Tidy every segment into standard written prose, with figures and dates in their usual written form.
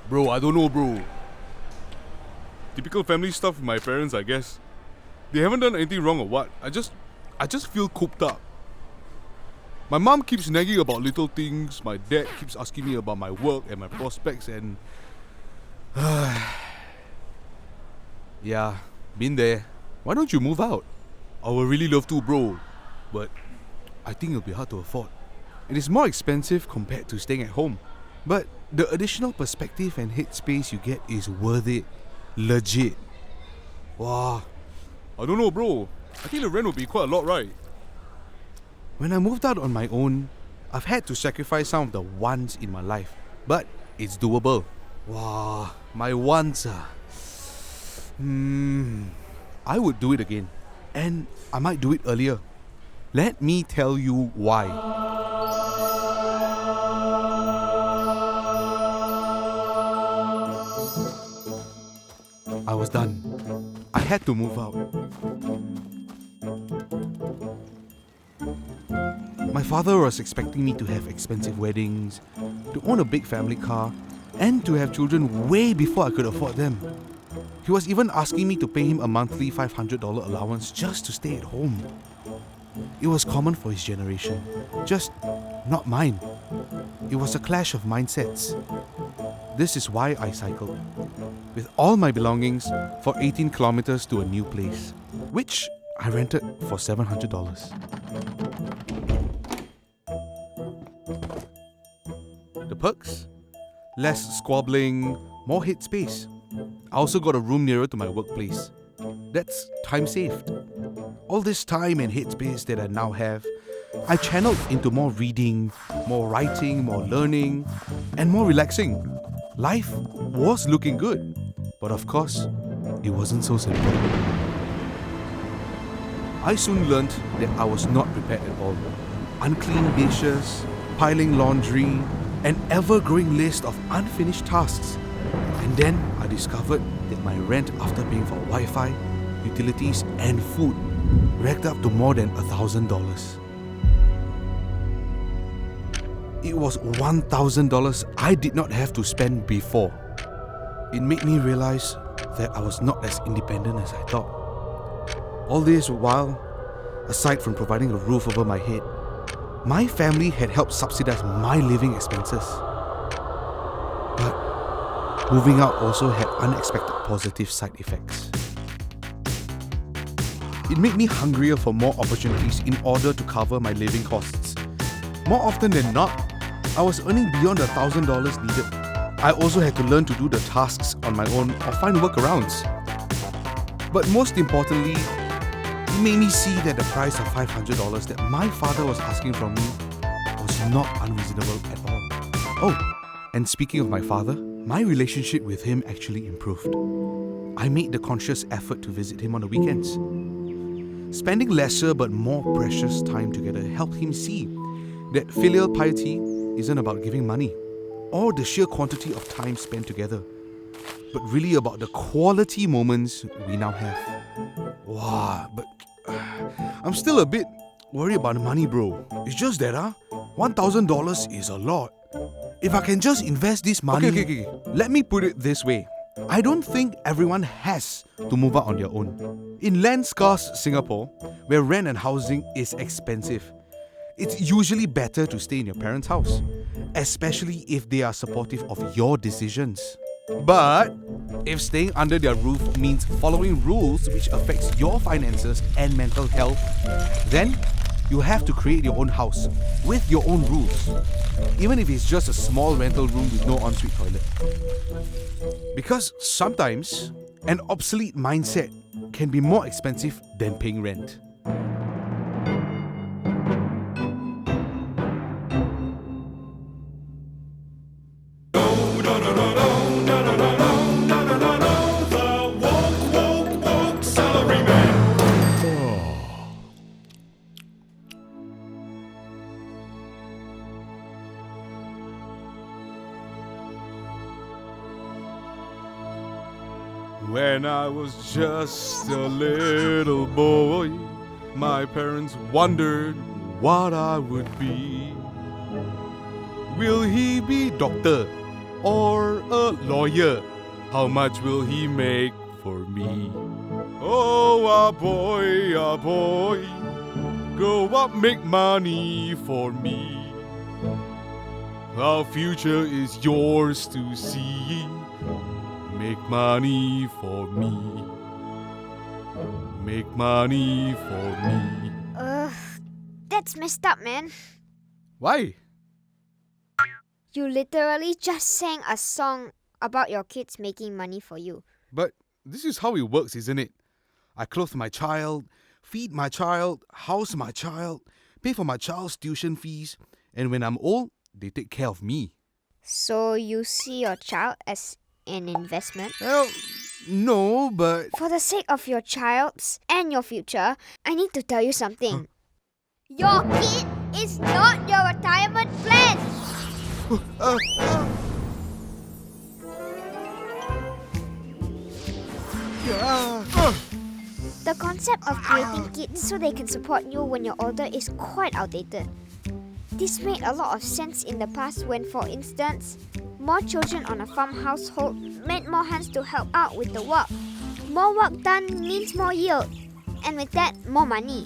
Bro, I don't know, bro. Typical family stuff with my parents, I guess. They haven't done anything wrong or what. I just feel cooped up. My mom keeps nagging about little things. My dad keeps asking me about my work and my prospects and... yeah, been there. Why don't you move out? I would really love to, bro. But I think it'll be hard to afford. It is more expensive compared to staying at home. But the additional perspective and headspace you get is worth it. Legit. Wow. I don't know, bro. I think the rent will be quite a lot, right? When I moved out on my own, I've had to sacrifice some of the wants in my life. But it's doable. Wow. My wants are... I would do it again. And I might do it earlier. Let me tell you why. I was done. I had to move out. My father was expecting me to have expensive weddings, to own a big family car, and to have children way before I could afford them. He was even asking me to pay him a monthly $500 allowance just to stay at home. It was common for his generation, just not mine. It was a clash of mindsets. This is why I cycled, with all my belongings, for 18 kilometers to a new place, which I rented for $700. The perks? Less squabbling, more headspace. I also got a room nearer to my workplace. That's time saved. All this time and headspace that I now have, I channeled into more reading, more writing, more learning, and more relaxing. Life was looking good, but of course, it wasn't so simple. I soon learned that I was not prepared at all. Unclean dishes, piling laundry, an ever-growing list of unfinished tasks. And then I discovered that my rent after paying for Wi-Fi, utilities, and food racked up to more than $1,000. It was $1,000 I did not have to spend before. It made me realize that I was not as independent as I thought. All this while, aside from providing a roof over my head, my family had helped subsidize my living expenses. But moving out also had unexpected positive side effects. It made me hungrier for more opportunities in order to cover my living costs. More often than not, I was earning beyond the $1,000 needed. I also had to learn to do the tasks on my own or find workarounds. But most importantly, it made me see that the price of $500 that my father was asking from me was not unreasonable at all. Oh, and speaking of my father, my relationship with him actually improved. I made the conscious effort to visit him on the weekends. Spending lesser but more precious time together helped him see that filial piety isn't about giving money or the sheer quantity of time spent together, but really about the quality moments we now have. Wow, but I'm still a bit worried about the money, bro. It's just that, $1,000 is a lot. If I can just invest this money... Okay. Let me put it this way. I don't think everyone has to move out on their own. In land-scarce Singapore, where rent and housing is expensive, it's usually better to stay in your parents' house, especially if they are supportive of your decisions. But if staying under their roof means following rules which affects your finances and mental health, then you have to create your own house with your own rules, even if it's just a small rental room with no ensuite toilet. Because sometimes an obsolete mindset can be more expensive than paying rent. When I was just a little boy, my parents wondered what I would be. Will he be doctor or a lawyer? How much will he make for me? Oh, ah boy, grow up, make money for me. Our future is yours to see. Make money for me. Make money for me. That's messed up, man. Why? You literally just sang a song about your kids making money for you. But this is how it works, isn't it? I clothe my child, feed my child, house my child, pay for my child's tuition fees, and when I'm old, they take care of me. So you see your child as an investment? Well, no, but... For the sake of your child's and your future, I need to tell you something. Your kid is not your retirement plan! The concept of creating kids so they can support you when you're older is quite outdated. This made a lot of sense in the past when, for instance, more children on a farm household meant more hands to help out with the work. More work done means more yield, and with that, more money.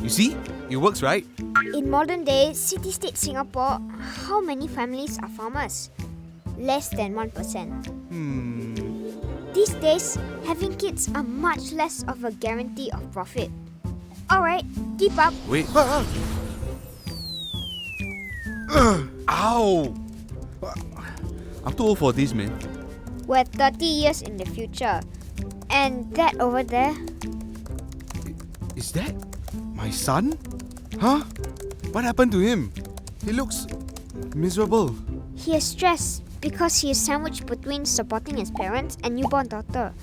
You see? It works, right? In modern day, city-state Singapore, how many families are farmers? Less than 1%. These days, having kids are much less of a guarantee of profit. Alright, keep up. Wait. Ow! I'm too old for this, man. We're 30 years in the future. And that over there, Is that my son? Huh? What happened to him? He looks miserable. he is stressed because he is sandwiched between supporting his parents and newborn daughter.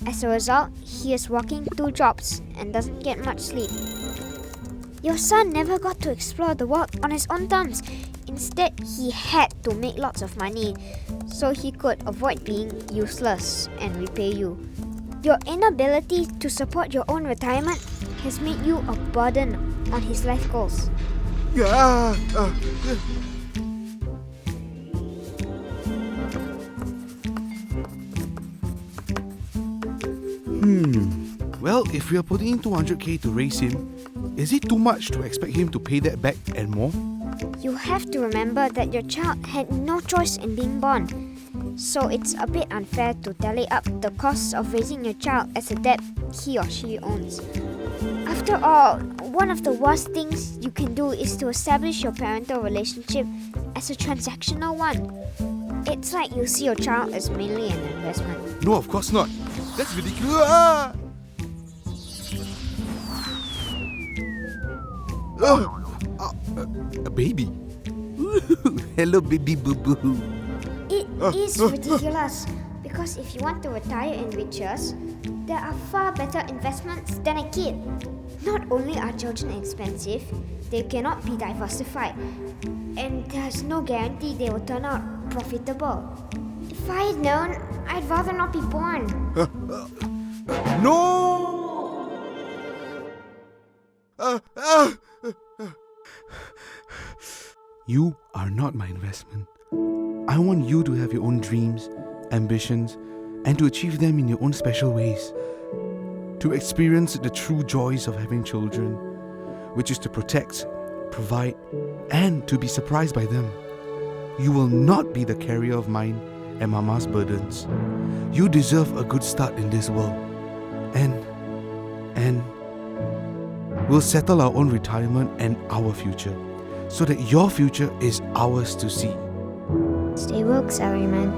As a result, he is working 2 jobs and doesn't get much sleep. Your son never got to explore the world on his own terms. Instead, he had to make lots of money so he could avoid being useless and repay you. Your inability to support your own retirement has made you a burden on his life goals. Well, if we are putting in 200k to raise him, is it too much to expect him to pay that back and more? You have to remember that your child had no choice in being born. So it's a bit unfair to tally up the costs of raising your child as a debt he or she owns. After all, one of the worst things you can do is to establish your parental relationship as a transactional one. It's like you see your child as mainly an investment. No, of course not. That's ridiculous. A baby. Hello, baby boo-boo. It is ridiculous because if you want to retire in riches, there are far better investments than a kid. Not only are children expensive, they cannot be diversified, and there's no guarantee they will turn out profitable. If I had known, I'd rather not be born. No! You are not my investment. I want you to have your own dreams, ambitions, and to achieve them in your own special ways. To experience the true joys of having children, which is to protect, provide, and to be surprised by them. You will not be the carrier of mine and Mama's burdens. You deserve a good start in this world. And we'll settle our own retirement and our future, so that your future is ours to see. Stay woke, Salaryman.